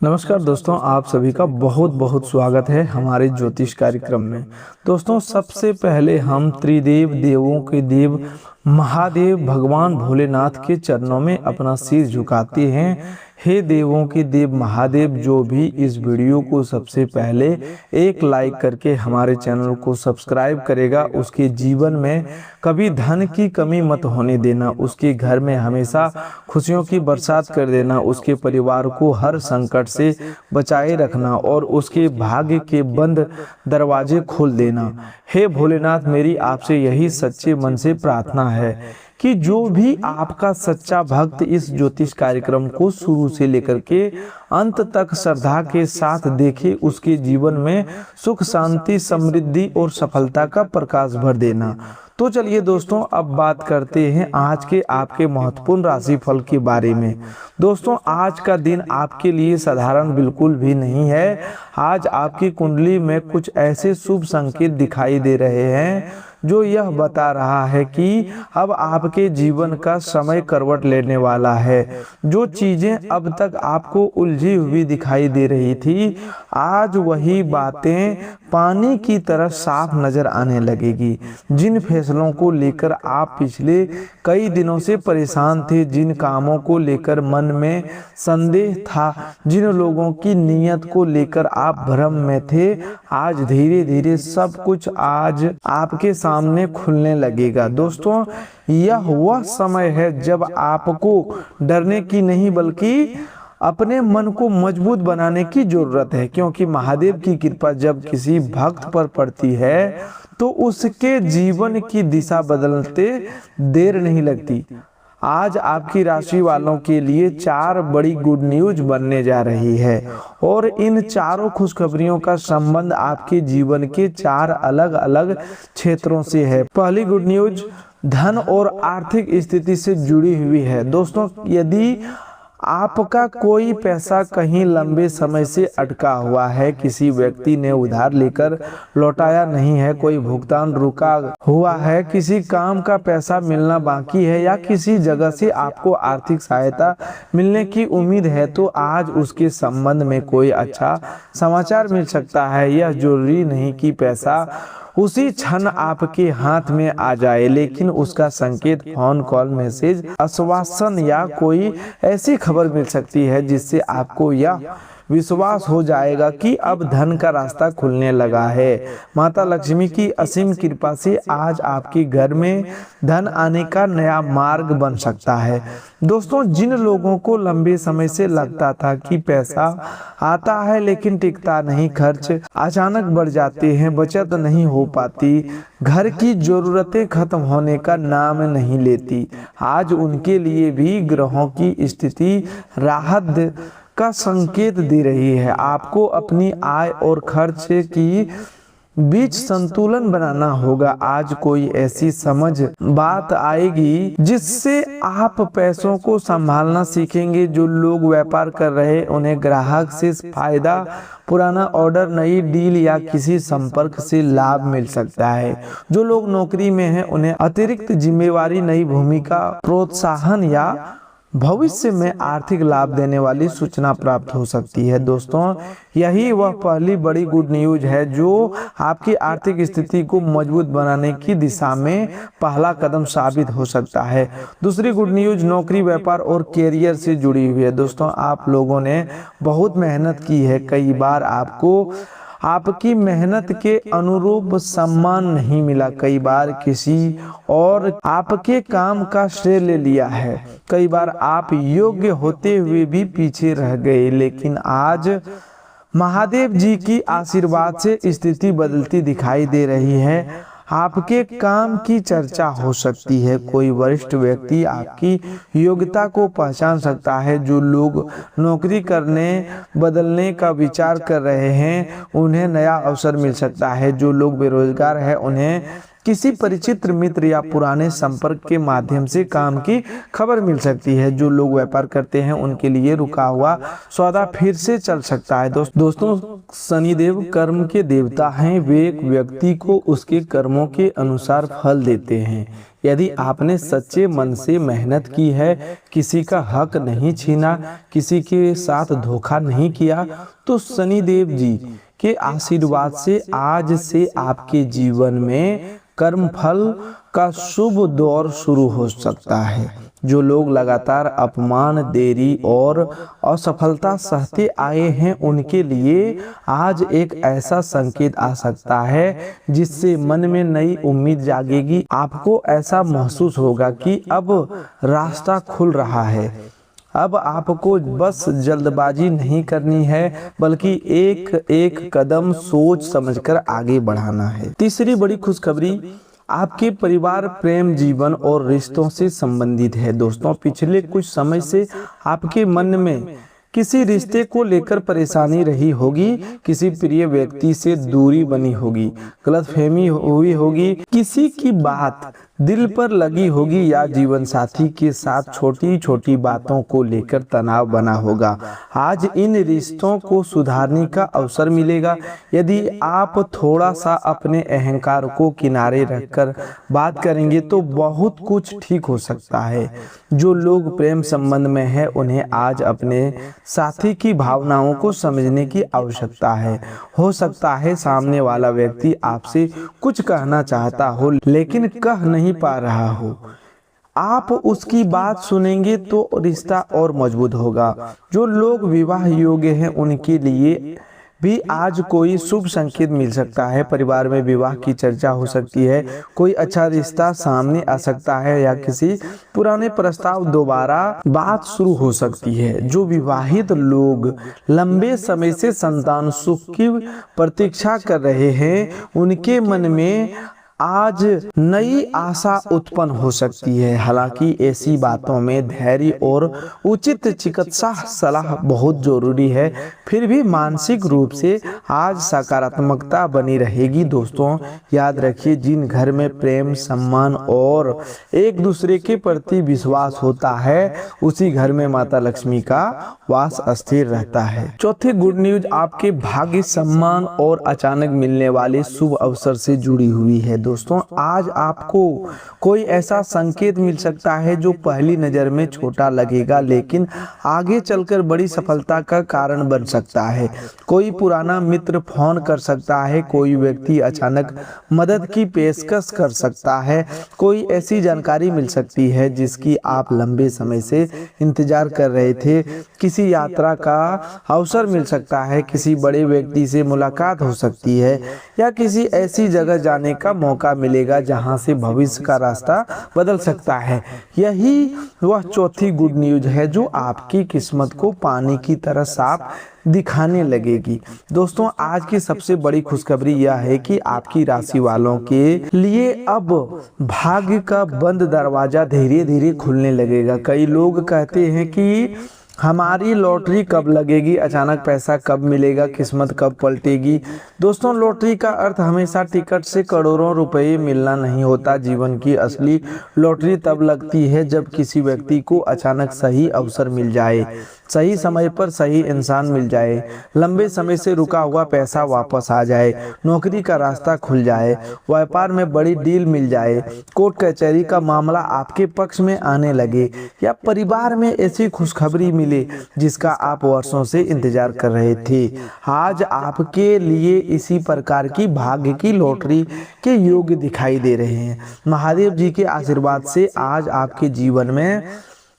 नमस्कार दोस्तों, आप सभी का बहुत बहुत स्वागत है हमारे ज्योतिष कार्यक्रम में। दोस्तों, सबसे पहले हम त्रिदेव देवों के देव महादेव भगवान भोलेनाथ के चरणों में अपना सिर झुकाते हैं। हे देवों के देव महादेव, जो भी इस वीडियो को सबसे पहले एक लाइक करके हमारे चैनल को सब्सक्राइब करेगा, उसके जीवन में कभी धन की कमी मत होने देना, उसके घर में हमेशा खुशियों की बरसात कर देना, उसके परिवार को हर संकट से बचाए रखना और उसके भाग्य के बंद दरवाजे खोल देना। हे भोलेनाथ, मेरी आपसे यही सच्चे मन से प्रार्थना है कि जो भी आपका सच्चा भक्त इस ज्योतिष कार्यक्रम को शुरू से लेकर के अंत तक श्रद्धा के साथ देखे, उसके जीवन में सुख शांति समृद्धि और सफलता का प्रकाश भर देना। तो चलिए दोस्तों, अब बात करते हैं आज के आपके महत्वपूर्ण राशिफल के बारे में। दोस्तों, आज का दिन आपके लिए साधारण बिल्कुल भी नहीं है। आज आपकी कुंडली में कुछ ऐसे शुभ संकेत दिखाई दे रहे हैं जो यह बता रहा है कि अब आपके जीवन का समय करवट लेने वाला है। जो चीजें अब तक आपको उलझी हुई दिखाई दे रही थी, आज वही बातें पानी की तरह साफ नजर आने लगेगी। जिन फैसलों को लेकर आप पिछले कई दिनों से परेशान थे, जिन कामों को लेकर मन में संदेह था, जिन लोगों की नीयत को लेकर आप भ्रम में थे, आज धीरे धीरे सब कुछ आज आपके सामने खुलने लगेगा। दोस्तों, यह वह समय है जब आपको डरने की नहीं बल्कि अपने मन को मजबूत बनाने की जरूरत है, क्योंकि महादेव की कृपा जब किसी भक्त पर पड़ती है तो उसके जीवन की दिशा बदलते देर नहीं लगती। आज आपकी राशि वालों के लिए 4 बड़ी गुड न्यूज बनने जा रही है और इन चारों खुशखबरियों का संबंध आपके जीवन के 4 अलग अलग क्षेत्रों से है। पहली गुड न्यूज धन और आर्थिक स्थिति से जुड़ी हुई है। दोस्तों, यदि आपका कोई पैसा कहीं लंबे समय से अटका हुआ है, किसी व्यक्ति ने उधार लेकर लौटाया नहीं है, कोई भुगतान रुका हुआ है, किसी काम का पैसा मिलना बाकी है या किसी जगह से आपको आर्थिक सहायता मिलने की उम्मीद है, तो आज उसके संबंध में कोई अच्छा समाचार मिल सकता है। यह जरूरी नहीं कि पैसा उसी क्षण आपके हाथ में आ जाए, लेकिन उसका संकेत फोन कॉल मैसेज आश्वासन या कोई ऐसी खबर मिल सकती है जिससे आपको यह विश्वास हो जाएगा कि अब धन का रास्ता खुलने लगा है। माता लक्ष्मी की असीम कृपा से आज आपके घर में धन आने का नया मार्ग बन सकता है। दोस्तों, जिन लोगों को लंबे समय से लगता था कि पैसा आता है लेकिन टिकता नहीं, खर्च अचानक बढ़ जाते हैं, बचत नहीं हो पाती, घर की जरूरतें खत्म होने का नाम नहीं लेती, आज उनके लिए भी ग्रहों की स्थिति राहत का संकेत दे रही है। आपको अपनी आय और खर्च की बीच संतुलन बनाना होगा। आज कोई ऐसी समझ बात आएगी जिससे आप पैसों को संभालना सीखेंगे। जो लोग व्यापार कर रहे उन्हें ग्राहक से फायदा, पुराना ऑर्डर, नई डील या किसी संपर्क से लाभ मिल सकता है। जो लोग नौकरी में हैं उन्हें अतिरिक्त जिम्मेवारी, नई भूमिका, प्रोत्साहन या भविष्य में आर्थिक लाभ देने वाली सूचना प्राप्त हो सकती है। दोस्तों, यही वह पहली बड़ी गुड न्यूज है जो आपकी आर्थिक स्थिति को मजबूत बनाने की दिशा में पहला कदम साबित हो सकता है। दूसरी गुड न्यूज नौकरी, व्यापार और कैरियर से जुड़ी हुई है। दोस्तों, आप लोगों ने बहुत मेहनत की है, कई बार आपको आपकी मेहनत के अनुरूप सम्मान नहीं मिला, कई बार किसी और आपके काम का श्रेय ले लिया है, कई बार आप योग्य होते हुए भी पीछे रह गए, लेकिन आज महादेव जी की आशीर्वाद से स्थिति बदलती दिखाई दे रही है। आपके काम की चर्चा हो सकती है, कोई वरिष्ठ व्यक्ति आपकी योग्यता को पहचान सकता है। जो लोग नौकरी करने बदलने का विचार कर रहे हैं उन्हें नया अवसर मिल सकता है। जो लोग बेरोजगार हैं उन्हें किसी परिचित मित्र या पुराने संपर्क के माध्यम से काम की खबर मिल सकती है। जो लोग व्यापार करते हैं उनके लिए रुका हुआ सौदा फिर से चल सकता है। दोस्तों शनिदेव कर्म के देवता हैं। वे एक व्यक्ति को उसके कर्मों के अनुसार फल देते हैं। यदि आपने सच्चे मन से मेहनत की है, किसी का हक नहीं छीना, किसी के साथ धोखा नहीं किया, तो शनिदेव जी के आशीर्वाद से आज से आपके जीवन में कर्म फल का शुभ दौर शुरू हो सकता है। जो लोग लगातार अपमान, देरी और असफलता सहते आए हैं, उनके लिए आज एक ऐसा संकेत आ सकता है जिससे मन में नई उम्मीद जागेगी। आपको ऐसा महसूस होगा कि अब रास्ता खुल रहा है। अब आपको बस जल्दबाजी नहीं करनी है, बल्कि एक एक कदम सोच समझकर आगे बढ़ाना है। तीसरी बड़ी खुशखबरी आपके परिवार, प्रेम जीवन और रिश्तों से संबंधित है। दोस्तों पिछले कुछ समय से आपके मन में किसी रिश्ते को लेकर परेशानी रही होगी, किसी प्रिय व्यक्ति से दूरी बनी होगी, गलतफहमी हुई होगी, किसी की बात दिल पर लगी होगी या जीवन साथी के साथ छोटी छोटी बातों को लेकर तनाव बना होगा। आज इन रिश्तों को सुधारने का अवसर मिलेगा। यदि आप थोड़ा सा अपने अहंकार को किनारे रखकर बात करेंगे तो बहुत कुछ ठीक हो सकता है। जो लोग प्रेम संबंध में हैं उन्हें आज अपने साथी की भावनाओं को समझने की आवश्यकता है। हो सकता है सामने वाला व्यक्ति आपसे कुछ कहना चाहता हो लेकिन कह नहीं पा रहा हो। आप उसकी बात सुनेंगे तो रिश्ता और मजबूत होगा। जो लोग विवाह योग्य हैं उनके लिए भी आज कोई शुभ संकेत मिल सकता है। परिवार में विवाह की चर्चा हो सकती है, कोई अच्छा रिश्ता सामने आ सकता है या किसी पुराने प्रस्ताव दोबारा बात शुरू हो सकती है। जो विवाहित लोग लंबे समय से संतान सुख की प्रतीक्षा कर रहे हैं उनके मन में आज नई आशा उत्पन्न हो सकती है। हालांकि ऐसी बातों में धैर्य और उचित चिकित्सा सलाह बहुत जरूरी है। फिर भी मानसिक रूप से आज सकारात्मकता बनी रहेगी। दोस्तों याद रखिए, जिन घर में प्रेम, सम्मान और एक दूसरे के प्रति विश्वास होता है उसी घर में माता लक्ष्मी का वास स्थिर रहता है। चौथी गुड न्यूज आपके भाग्य, सम्मान और अचानक मिलने वाले शुभ अवसर से जुड़ी हुई है। दोस्तों आज आपको कोई ऐसा संकेत मिल सकता है जो पहली नजर में छोटा लगेगा लेकिन आगे चलकर बड़ी सफलता का कारण बन सकता है। कोई पुराना मित्र फोन कर सकता है, कोई व्यक्ति अचानक मदद की पेशकश कर सकता है, कोई ऐसी जानकारी मिल सकती है जिसकी आप लंबे समय से इंतजार कर रहे थे। किसी यात्रा का अवसर मिल सकता है, किसी बड़े व्यक्ति से मुलाकात हो सकती है या किसी ऐसी जगह जाने का मौका मिलेगा जहां से भविष्य का रास्ता बदल सकता है। यही वह चौथी गुड न्यूज है जो आपकी किस्मत को पानी की तरह साफ दिखाने लगेगी। दोस्तों आज की सबसे बड़ी खुशखबरी यह है कि आपकी राशि वालों के लिए अब भाग्य का बंद दरवाजा धीरे धीरे खुलने लगेगा। कई लोग कहते हैं कि हमारी लॉटरी कब लगेगी, अचानक पैसा कब मिलेगा, किस्मत कब पलटेगी। दोस्तों लॉटरी का अर्थ हमेशा टिकट से करोड़ों रुपए मिलना नहीं होता। जीवन की असली लॉटरी तब लगती है जब किसी व्यक्ति को अचानक सही अवसर मिल जाए, सही समय पर सही इंसान मिल जाए, लंबे समय से रुका हुआ पैसा वापस आ जाए, नौकरी का रास्ता खुल जाए, व्यापार में बड़ी डील मिल जाए, कोर्ट कचहरी का मामला आपके पक्ष में आने लगे या परिवार में ऐसी खुशखबरी मिले जिसका आप वर्षों से इंतजार कर रहे थे। आज आपके लिए इसी प्रकार की भाग्य की लॉटरी के योग दिखाई दे रहे हैं। महादेव जी के आशीर्वाद से आज आपके जीवन में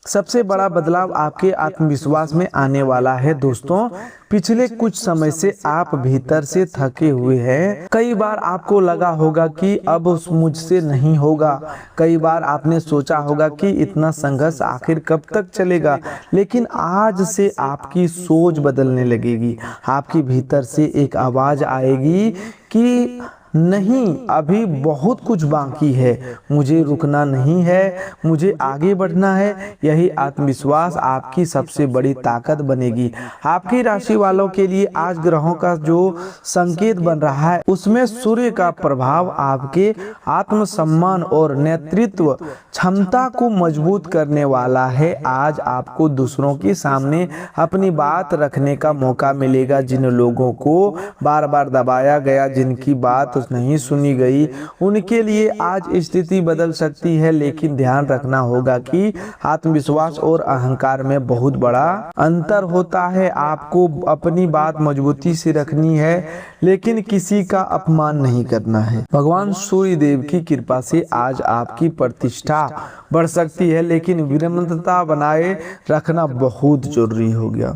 सबसे बड़ा बदलाव आपके आत्मविश्वास में आने वाला है। दोस्तों पिछले कुछ समय से आप भीतर से थके हुए हैं। कई बार आपको लगा होगा कि अब मुझसे नहीं होगा। कई बार आपने सोचा होगा कि इतना संघर्ष आखिर कब तक चलेगा। लेकिन आज से आपकी सोच बदलने लगेगी। आपके भीतर से एक आवाज आएगी कि नहीं, अभी बहुत कुछ बाकी है, मुझे रुकना नहीं है, मुझे आगे बढ़ना है। यही आत्मविश्वास आपकी सबसे बड़ी ताकत बनेगी। आपकी राशि वालों के लिए आज ग्रहों का जो संकेत बन रहा है उसमें सूर्य का प्रभाव आपके आत्मसम्मान और नेतृत्व क्षमता को मजबूत करने वाला है। आज आपको दूसरों के सामने अपनी बात रखने का मौका मिलेगा। जिन लोगों को बार बार दबाया गया, जिनकी बात नहीं सुनी गई, उनके लिए आज स्थिति बदल सकती है। लेकिन ध्यान रखना होगा कि आत्मविश्वास और अहंकार में बहुत बड़ा अंतर होता है। आपको अपनी बात मजबूती से रखनी है, लेकिन किसी का अपमान नहीं करना है। भगवान सूर्य देव की कृपा से आज आपकी प्रतिष्ठा बढ़ सकती है, लेकिन विनम्रता बनाए रखना बहुत जरूरी हो गया।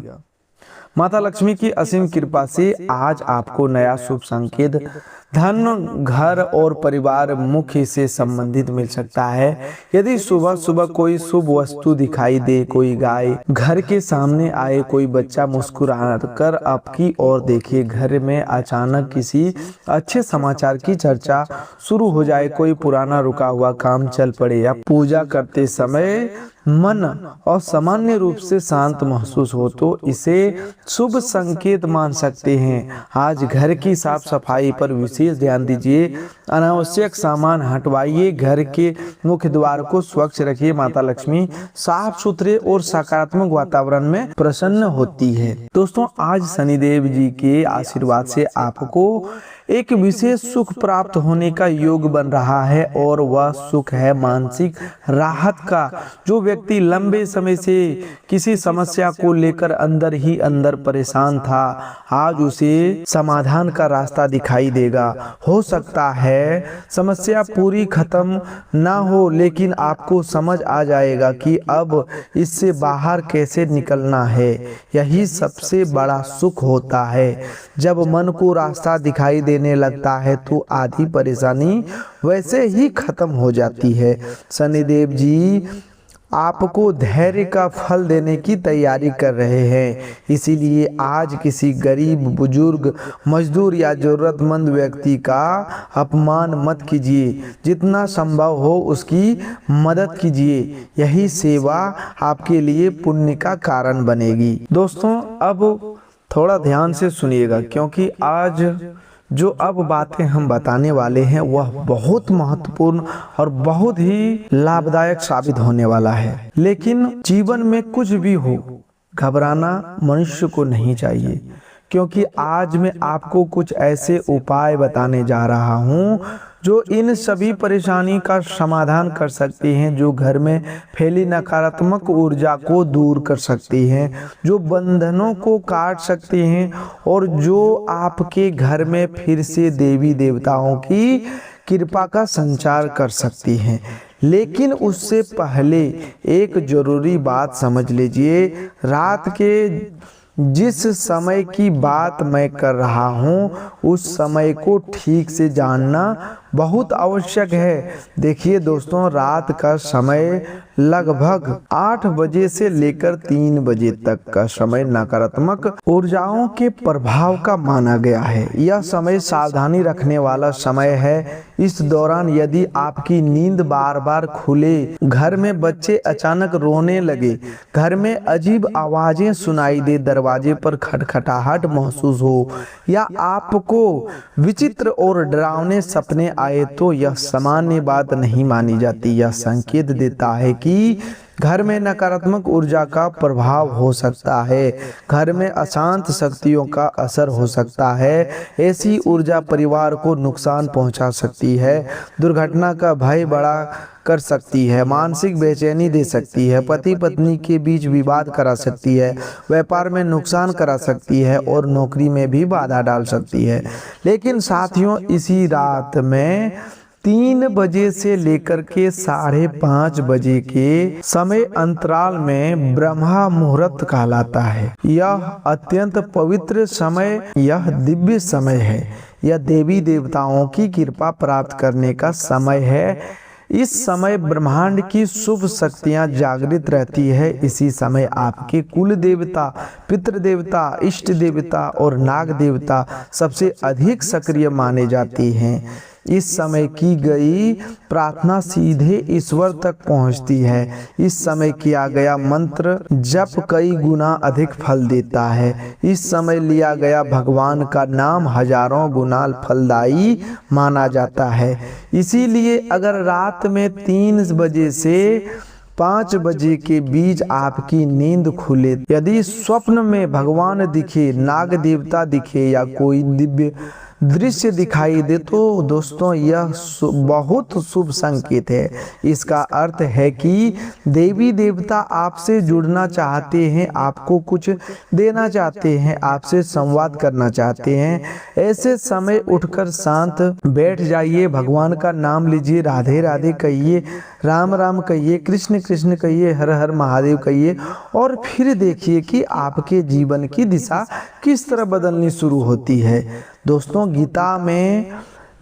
माता लक्ष्मी की असीम कृपा से आज आपको नया शुभ संकेत धन, घर और परिवार मुख्य से संबंधित मिल सकता है। यदि सुबह सुबह कोई शुभ वस्तु दिखाई दे, कोई गाय घर के सामने आए, कोई बच्चा मुस्कुरा कर आपकी ओर देखे, घर में अचानक किसी अच्छे समाचार की चर्चा शुरू हो जाए, कोई पुराना रुका हुआ काम चल पड़े, या पूजा करते समय मन और सामान्य रूप से शांत महसूस हो, तो इसे शुभ संकेत मान सकते हैं। आज घर की साफ सफाई पर विशेष ध्यान दीजिए, अनावश्यक सामान हटवाइए, घर के मुख्य द्वार को स्वच्छ रखिए। माता लक्ष्मी साफ सुथरे और सकारात्मक वातावरण में प्रसन्न होती है। दोस्तों, आज शनिदेव जी के आशीर्वाद से आपको एक विशेष सुख प्राप्त होने का योग बन रहा है, और वह सुख है मानसिक राहत का। जो व्यक्ति लंबे समय से किसी समस्या को लेकर अंदर ही अंदर परेशान था, आज उसे समाधान का रास्ता दिखाई देगा। हो सकता है समस्या पूरी खत्म ना हो, लेकिन आपको समझ आ जाएगा कि अब इससे बाहर कैसे निकलना है। यही सबसे बड़ा सुख होता है। जब मन को रास्ता दिखाई देने लगता है तो आधी परेशानी वैसे ही खत्म हो जाती है। शनिदेव जी आपको धैर्य का फल देने की तैयारी कर रहे हैं, इसीलिए आज किसी गरीब, बुजुर्ग, मजदूर या जरूरतमंद व्यक्ति का अपमान मत कीजिए। जितना संभव हो उसकी मदद कीजिए। यही सेवा आपके लिए पुण्य का कारण बनेगी। दोस्तों, अब थोड़ा ध्यान से सुनिएगा, क्योंकि आज जो अब बातें हम बताने वाले हैं वह बहुत महत्वपूर्ण और बहुत ही लाभदायक साबित होने वाला है। लेकिन जीवन में कुछ भी हो, घबराना मनुष्य को नहीं चाहिए, क्योंकि आज मैं आपको कुछ ऐसे उपाय बताने जा रहा हूँ जो इन सभी परेशानी का समाधान कर सकते हैं, जो घर में फैली नकारात्मक ऊर्जा को दूर कर सकती हैं, जो बंधनों को काट सकते हैं, और जो आपके घर में फिर से देवी देवताओं की कृपा का संचार कर सकती हैं। लेकिन उससे पहले एक जरूरी बात समझ लीजिए। रात के जिस समय की बात मैं कर रहा हूँ उस समय को ठीक से जानना बहुत आवश्यक है। देखिए दोस्तों, रात का समय लगभग 8 बजे से लेकर 3 बजे तक का समय नकारात्मक ऊर्जाओं के प्रभाव का माना गया है। यह समय सावधानी रखने वाला समय है। इस दौरान यदि आपकी नींद बार बार खुले, घर में बच्चे अचानक रोने लगे, घर में अजीब आवाजें सुनाई दे, दरवाजे पर खटखटाहट महसूस हो, या आपको विचित्र और डरावने सपने आए, तो यह सामान्य बात नहीं मानी जाती। यह संकेत देता है कि घर में नकारात्मक ऊर्जा का प्रभाव हो सकता है, घर में अशांत शक्तियों का असर हो सकता है। ऐसी ऊर्जा परिवार को नुकसान पहुंचा सकती है, दुर्घटना का भय बड़ा कर सकती है, मानसिक बेचैनी दे सकती है, पति पत्नी के बीच विवाद करा सकती है, व्यापार में नुकसान करा सकती है, और नौकरी में भी बाधा डाल सकती है। लेकिन साथियों, इसी रात में 3 बजे से लेकर के 5:30 बजे के समय अंतराल में ब्रह्मा मुहूर्त कहलाता है। यह अत्यंत पवित्र समय, यह दिव्य समय है, यह देवी देवताओं की कृपा प्राप्त करने का समय है। इस समय ब्रह्मांड की शुभ शक्तियां जागृत रहती है। इसी समय आपके कुल देवता, पितृ देवता, इष्ट देवता और नाग देवता सबसे अधिक सक्रिय माने जाते हैं। इस समय की गई प्रार्थना सीधे ईश्वर तक पहुंचती है। इस समय किया गया मंत्र जप कई गुना अधिक फल देता है। इस समय लिया गया भगवान का नाम हजारों गुना फलदायी माना जाता है। इसीलिए अगर रात में 3 बजे से 5 बजे के बीच आपकी नींद खुले, यदि स्वप्न में भगवान दिखे, नाग देवता दिखे या कोई दिव्य दृश्य दिखाई दे, तो दोस्तों यह बहुत शुभ संकेत है। इसका अर्थ है कि देवी देवता आपसे जुड़ना चाहते हैं, आपको कुछ देना चाहते हैं, आपसे संवाद करना चाहते हैं। ऐसे समय उठकर शांत बैठ जाइए, भगवान का नाम लीजिए, राधे राधे कहिए, राम राम कहिए, कृष्ण कृष्ण कहिए, हर हर महादेव कहिए और फिर देखिए कि आपके जीवन की दिशा किस तरह बदलनी शुरू होती है। दोस्तों, गीता में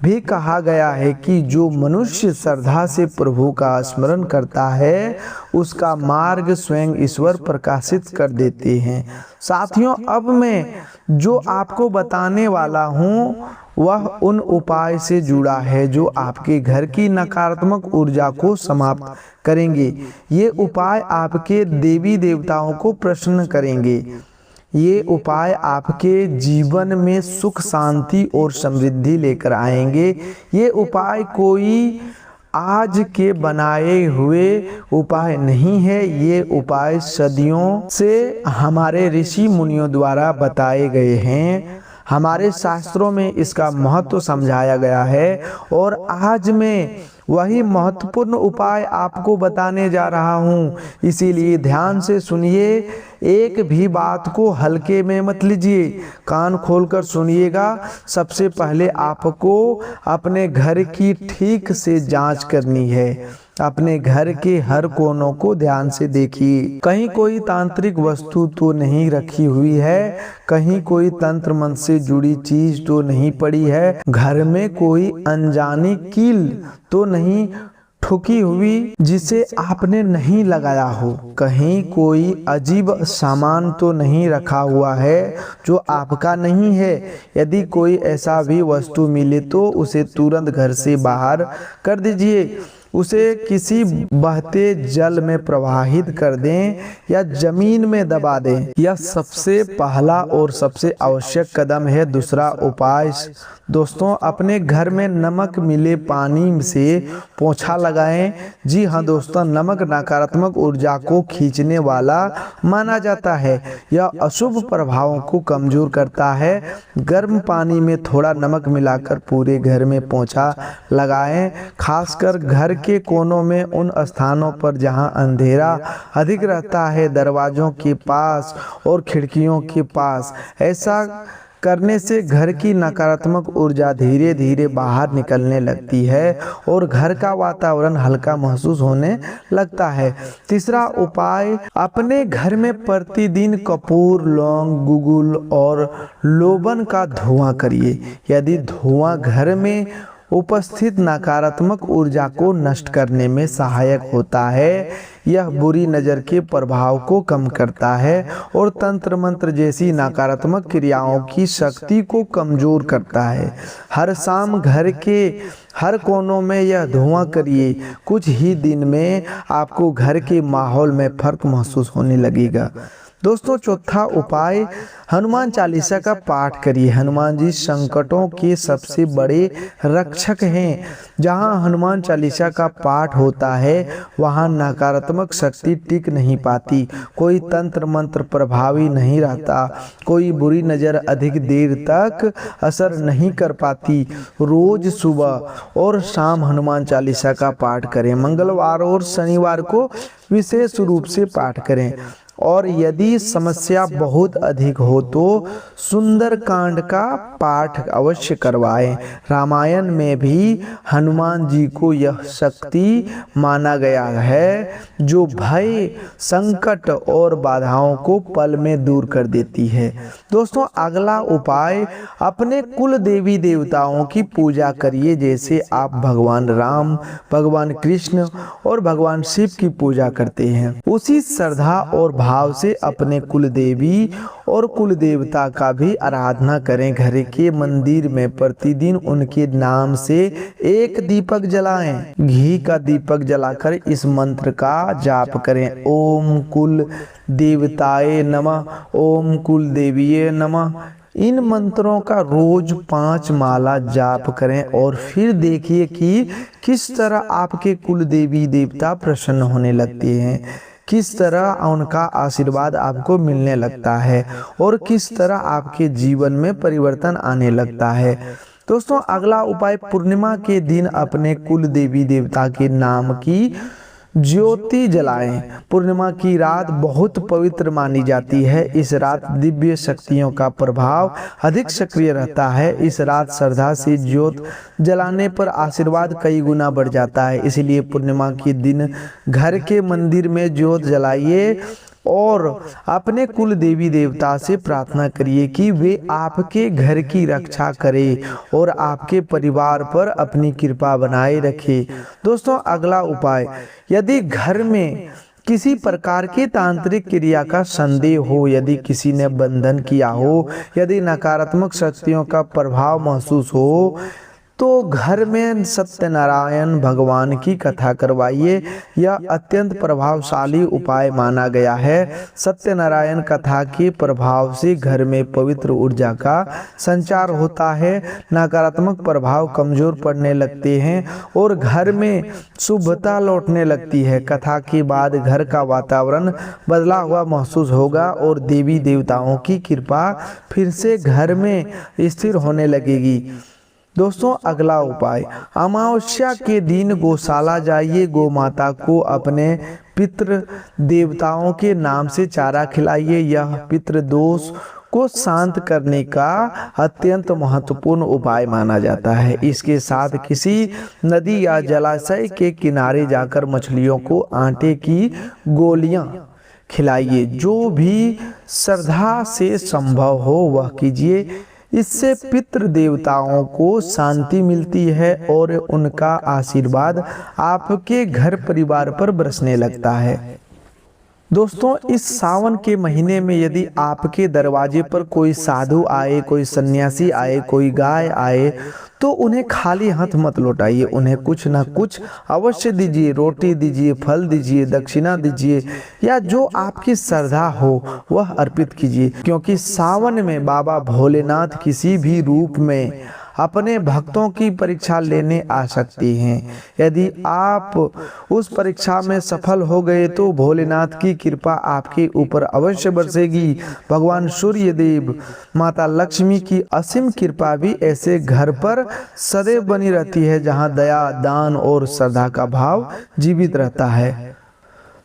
भी कहा गया है कि जो मनुष्य श्रद्धा से प्रभु का स्मरण करता है, उसका मार्ग स्वयं ईश्वर प्रकाशित कर देते हैं। साथियों, अब मैं जो आपको बताने वाला हूँ वह उन उपाय से जुड़ा है जो आपके घर की नकारात्मक ऊर्जा को समाप्त करेंगे। ये उपाय आपके देवी देवताओं को प्रसन्न करेंगे। ये उपाय आपके जीवन में सुख, शांति और समृद्धि लेकर आएंगे। ये उपाय कोई आज के बनाए हुए उपाय नहीं है। ये उपाय सदियों से हमारे ऋषि मुनियों द्वारा बताए गए हैं। हमारे शास्त्रों में इसका महत्व समझाया गया है और आज मैं वही महत्वपूर्ण उपाय आपको बताने जा रहा हूँ। इसीलिए ध्यान से सुनिए, एक भी बात को हल्के में मत लीजिए, कान खोलकर सुनिएगा। सबसे पहले आपको अपने घर की ठीक से जांच करनी है। अपने घर के हर कोनों को ध्यान से देखिए, कहीं कोई तांत्रिक वस्तु तो नहीं रखी हुई है, कहीं कोई तंत्र मंत्र से जुड़ी चीज तो नहीं पड़ी है, घर में कोई अनजानी कील तो नहीं ठुकी हुई जिसे आपने नहीं लगाया हो, कहीं कोई अजीब सामान तो नहीं रखा हुआ है जो आपका नहीं है। यदि कोई ऐसा भी वस्तु मिले तो उसे तुरंत घर से बाहर कर दीजिए, उसे किसी बहते जल में प्रवाहित कर दें या जमीन में दबा दें। यह सबसे पहला और सबसे आवश्यक कदम है। दूसरा उपाय दोस्तों, अपने घर में नमक मिले पानी से पोंछा लगाएं। जी हाँ दोस्तों, नमक नकारात्मक ऊर्जा को खींचने वाला माना जाता है। यह अशुभ प्रभावों को कमजोर करता है। गर्म पानी में थोड़ा नमक मिलाकर पूरे घर में पोंछा लगाएं, खासकर घर के कोनों में, उन स्थानों पर जहां अंधेरा अधिक रहता है, दरवाजों के पास और खिड़कियों के पास। ऐसा करने से घर की नकारात्मक ऊर्जा धीरे धीरे बाहर निकलने लगती है और घर का वातावरण हल्का महसूस होने लगता है। तीसरा उपाय, अपने घर में प्रतिदिन कपूर, लौंग, गुगुल और लोबन का धुआं करिए। यदि धुआं घर में उपस्थित नकारात्मक ऊर्जा को नष्ट करने में सहायक होता है, यह बुरी नज़र के प्रभाव को कम करता है और तंत्र मंत्र जैसी नकारात्मक क्रियाओं की शक्ति को कमजोर करता है। हर शाम घर के हर कोनों में यह धुआं करिए। कुछ ही दिन में आपको घर के माहौल में फर्क महसूस होने लगेगा। दोस्तों, चौथा उपाय, हनुमान चालीसा का पाठ करिए। हनुमान जी संकटों के सबसे बड़े रक्षक हैं। जहां हनुमान चालीसा का पाठ होता है वहां नकारात्मक शक्ति टिक नहीं पाती, कोई तंत्र मंत्र प्रभावी नहीं रहता, कोई बुरी नज़र अधिक देर तक असर नहीं कर पाती। रोज सुबह और शाम हनुमान चालीसा का पाठ करें। मंगलवार और शनिवार को विशेष रूप से पाठ करें और यदि समस्या बहुत अधिक हो तो सुंदरकांड का पाठ अवश्य करवाएं। रामायण में भी हनुमान जी को यह शक्ति माना गया है जो भय, संकट और बाधाओं को पल में दूर कर देती है। दोस्तों, अगला उपाय, अपने कुल देवी देवताओं की पूजा करिए। जैसे आप भगवान राम, भगवान कृष्ण और भगवान शिव की पूजा करते हैं, उसी श्रद्धा और भाव से अपने कुल देवी और कुल देवता का भी आराधना करें। घर के मंदिर में प्रतिदिन उनके नाम से एक दीपक जलाएं। घी का दीपक जलाकर इस मंत्र का जाप करें। ओम कुल देवताय नमः, ओम कुल देवीये नमः। इन मंत्रों का रोज 5 माला जाप करें और फिर देखिए कि किस तरह आपके कुल देवी देवता प्रसन्न होने लगते हैं, किस तरह उनका आशीर्वाद आपको मिलने लगता है और किस तरह आपके जीवन में परिवर्तन आने लगता है। दोस्तों, अगला उपाय, पूर्णिमा के दिन अपने कुल देवी देवता के नाम की ज्योति जलाएं। पूर्णिमा की रात बहुत पवित्र मानी जाती है। इस रात दिव्य शक्तियों का प्रभाव अधिक सक्रिय रहता है। इस रात श्रद्धा से ज्योत जलाने पर आशीर्वाद कई गुना बढ़ जाता है। इसलिए पूर्णिमा के दिन घर के मंदिर में ज्योत जलाइए और अपने कुल देवी देवता से प्रार्थना करिए कि वे आपके घर की रक्षा करें और आपके परिवार पर अपनी कृपा बनाए रखें। दोस्तों, अगला उपाय, यदि घर में किसी प्रकार की तांत्रिक क्रिया का संदेह हो, यदि किसी ने बंधन किया हो, यदि नकारात्मक शक्तियों का प्रभाव महसूस हो, तो घर में सत्यनारायण भगवान की कथा करवाइए। यह अत्यंत प्रभावशाली उपाय माना गया है। सत्यनारायण कथा के प्रभाव से घर में पवित्र ऊर्जा का संचार होता है, नकारात्मक प्रभाव कमजोर पड़ने लगते हैं और घर में शुभता लौटने लगती है। कथा के बाद घर का वातावरण बदला हुआ महसूस होगा और देवी देवताओं की कृपा फिर से घर में स्थिर होने लगेगी। दोस्तों, अगला उपाय, अमावस्या के दिन गौशाला जाइए। गौ माता को अपने पितृ देवताओं के नाम से चारा खिलाइए। यह पितृ दोष को शांत करने का अत्यंत महत्वपूर्ण उपाय माना जाता है। इसके साथ किसी नदी या जलाशय के किनारे जाकर मछलियों को आटे की गोलियां खिलाइए। जो भी श्रद्धा से संभव हो वह कीजिए। इससे पितृ देवताओं को शांति मिलती है और उनका आशीर्वाद आपके घर परिवार पर बरसने लगता है। दोस्तों, इस सावन के महीने में यदि आपके दरवाजे पर कोई साधु आए, कोई सन्यासी आए, कोई गाय आए, तो उन्हें खाली हाथ मत लौटाइए। उन्हें कुछ ना कुछ अवश्य दीजिए। रोटी दीजिए, फल दीजिए, दक्षिणा दीजिए या जो आपकी श्रद्धा हो वह अर्पित कीजिए, क्योंकि सावन में बाबा भोलेनाथ किसी भी रूप में अपने भक्तों की परीक्षा लेने आ सकते हैं। यदि आप उस परीक्षा में सफल हो गए तो भोलेनाथ की कृपा आपके ऊपर अवश्य बरसेगी। भगवान सूर्य देव, माता लक्ष्मी की असीम कृपा भी ऐसे घर पर सदैव बनी रहती है जहां दया, दान और श्रद्धा का भाव जीवित रहता है।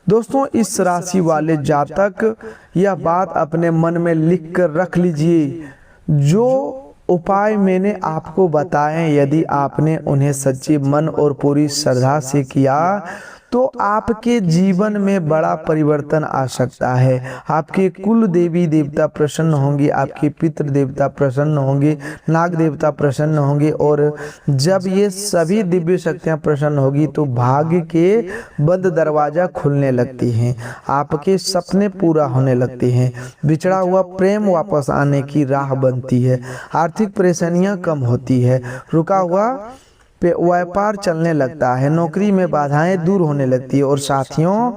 दोस्तों, इस राशि वाले जातक यह बात अपने मन में लिख कर रख लीजिए। जो उपाय मैंने आपको बताए, यदि आपने उन्हें सच्चे मन और पूरी श्रद्धा से किया तो आपके जीवन में बड़ा परिवर्तन आ सकता है। आपके कुल देवी देवता प्रसन्न होंगे, आपके पितृ देवता प्रसन्न होंगे, नाग देवता प्रसन्न होंगे और जब ये सभी दिव्य शक्तियां प्रसन्न होगी तो भाग्य के बंद दरवाजा खुलने लगते हैं, आपके सपने पूरा होने लगते हैं, बिछड़ा हुआ प्रेम वापस आने की राह बनती है, आर्थिक परेशानियां कम होती है, रुका हुआ व्यापार चलने लगता है, नौकरी में बाधाएं दूर होने लगती है और साथियों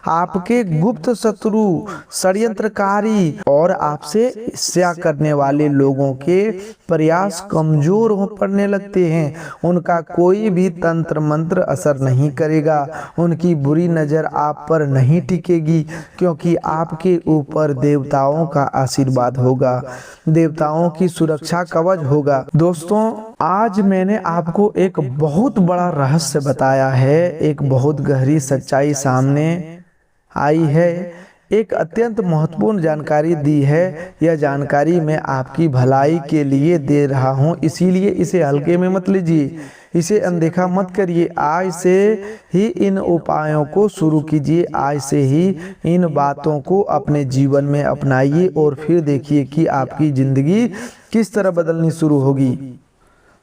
आपके गुप्त शत्रु, षड्यंत्रकारी और आपसे ईर्ष्या करने वाले लोगों के प्रयास कमजोर हो पड़ने लगते हैं। उनका कोई भी तंत्र मंत्र असर नहीं करेगा, उनकी बुरी नजर आप पर नहीं टिकेगी, क्योंकि आपके ऊपर देवताओं का आशीर्वाद होगा, देवताओं की सुरक्षा कवच होगा। दोस्तों, आज मैंने आपको एक बहुत बड़ा रहस्य बताया है, एक बहुत गहरी सच्चाई सामने आई है। एक अत्यंत महत्वपूर्ण जानकारी दी है। यह जानकारी मैं आपकी भलाई के लिए दे रहा हूँ, इसीलिए इसे हल्के में मत लीजिए, इसे अनदेखा मत करिए। आज से ही इन उपायों को शुरू कीजिए, आज से ही इन बातों को अपने जीवन में अपनाइए और फिर देखिए कि आपकी ज़िंदगी किस तरह बदलनी शुरू होगी।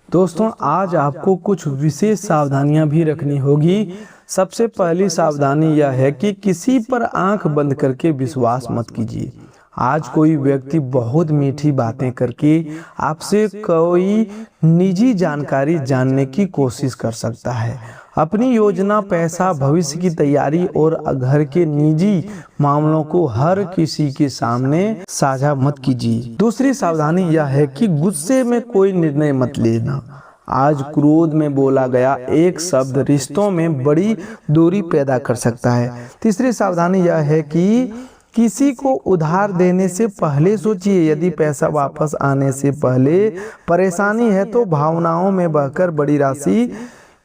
दोस्तों, आज आपको कुछ विशेष सावधानियां भी रखनी होगी। सबसे पहली सावधानी यह है कि किसी पर आंख बंद करके विश्वास मत कीजिए। आज कोई व्यक्ति बहुत मीठी बातें करके आपसे कोई निजी जानकारी जानने की कोशिश कर सकता है। अपनी योजना, पैसा, भविष्य की तैयारी और घर के निजी मामलों को हर किसी के सामने साझा मत कीजिए। दूसरी सावधानी यह है कि गुस्से में कोई निर्णय मत लेना। आज क्रोध में बोला गया एक शब्द रिश्तों में बड़ी दूरी पैदा कर सकता है। तीसरी सावधानी यह है कि किसी को उधार देने से पहले सोचिए। यदि पैसा वापस आने से पहले परेशानी है तो भावनाओं में बहकर बड़ी राशि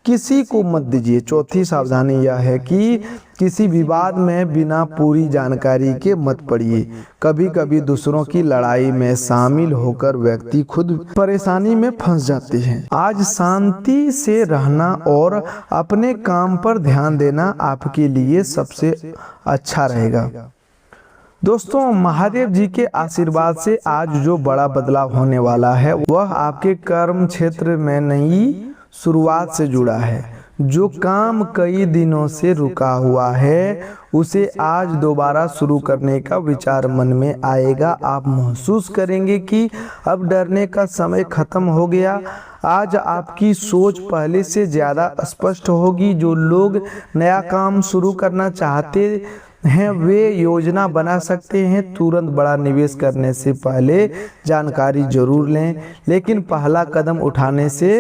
किसी को मत दीजिए। चौथी सावधानी यह है कि किसी विवाद में बिना पूरी जानकारी के मत पड़िए। कभी कभी दूसरों की लड़ाई में शामिल होकर व्यक्ति खुद परेशानी में फंस जाते हैं। आज शांति से रहना और अपने काम पर ध्यान देना आपके लिए सबसे अच्छा रहेगा। दोस्तों, महादेव जी के आशीर्वाद से आज जो बड़ा बदलाव होने वाला है वह आपके कर्म क्षेत्र में नई शुरुआत से जुड़ा है। जो काम कई दिनों से रुका हुआ है उसे आज दोबारा शुरू करने का विचार मन में आएगा। आप महसूस करेंगे कि अब डरने का समय खत्म हो गया। आज आपकी सोच पहले से ज़्यादा स्पष्ट होगी। जो लोग नया काम शुरू करना चाहते हैं वे योजना बना सकते हैं। तुरंत बड़ा निवेश करने से पहले जानकारी जरूर लें, लेकिन पहला कदम उठाने से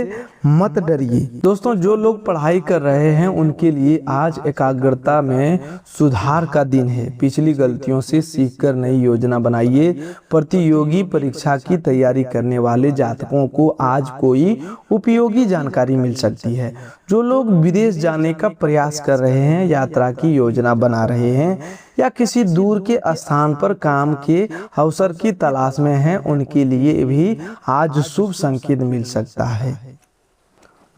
मत डरिए। दोस्तों, जो लोग पढ़ाई कर रहे हैं उनके लिए आज एकाग्रता में सुधार का दिन है। पिछली गलतियों से सीखकर नई योजना बनाइए। प्रतियोगी परीक्षा की तैयारी करने वाले जातकों को आज कोई उपयोगी जानकारी मिल सकती है। जो लोग विदेश जाने का प्रयास कर रहे हैं, यात्रा की योजना बना रहे हैं या किसी दूर के स्थान पर काम के अवसर की तलाश में हैं, उनके लिए भी आज शुभ संकेत मिल सकता है।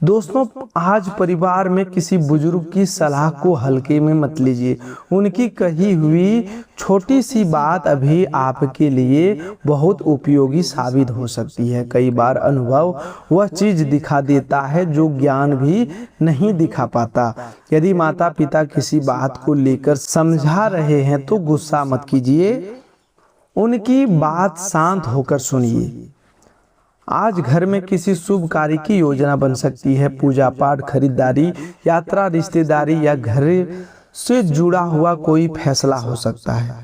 दोस्तों, आज परिवार में किसी बुजुर्ग की सलाह को हल्के में मत लीजिए। उनकी कही हुई छोटी सी बात अभी आपके लिए बहुत उपयोगी साबित हो सकती है। कई बार अनुभव वह चीज दिखा देता है जो ज्ञान भी नहीं दिखा पाता। यदि माता पिता किसी बात को लेकर समझा रहे हैं तो गुस्सा मत कीजिए, उनकी बात शांत होकर सुनिए। आज घर में किसी शुभ कार्य की योजना बन सकती है। पूजा पाठ, खरीदारी, यात्रा, रिश्तेदारी या घर से जुड़ा हुआ कोई फैसला हो सकता है।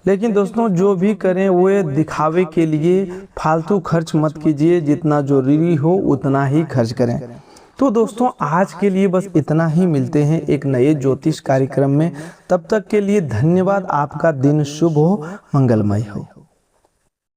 लेकिन दोस्तों, जो भी करें वो दिखावे के लिए फालतू खर्च मत कीजिए। जितना जरूरी हो उतना ही खर्च करें। तो दोस्तों, आज के लिए बस इतना ही। मिलते हैं एक नए ज्योतिष कार्यक्रम में। तब तक के लिए धन्यवाद। आपका दिन शुभ हो, मंगलमय हो।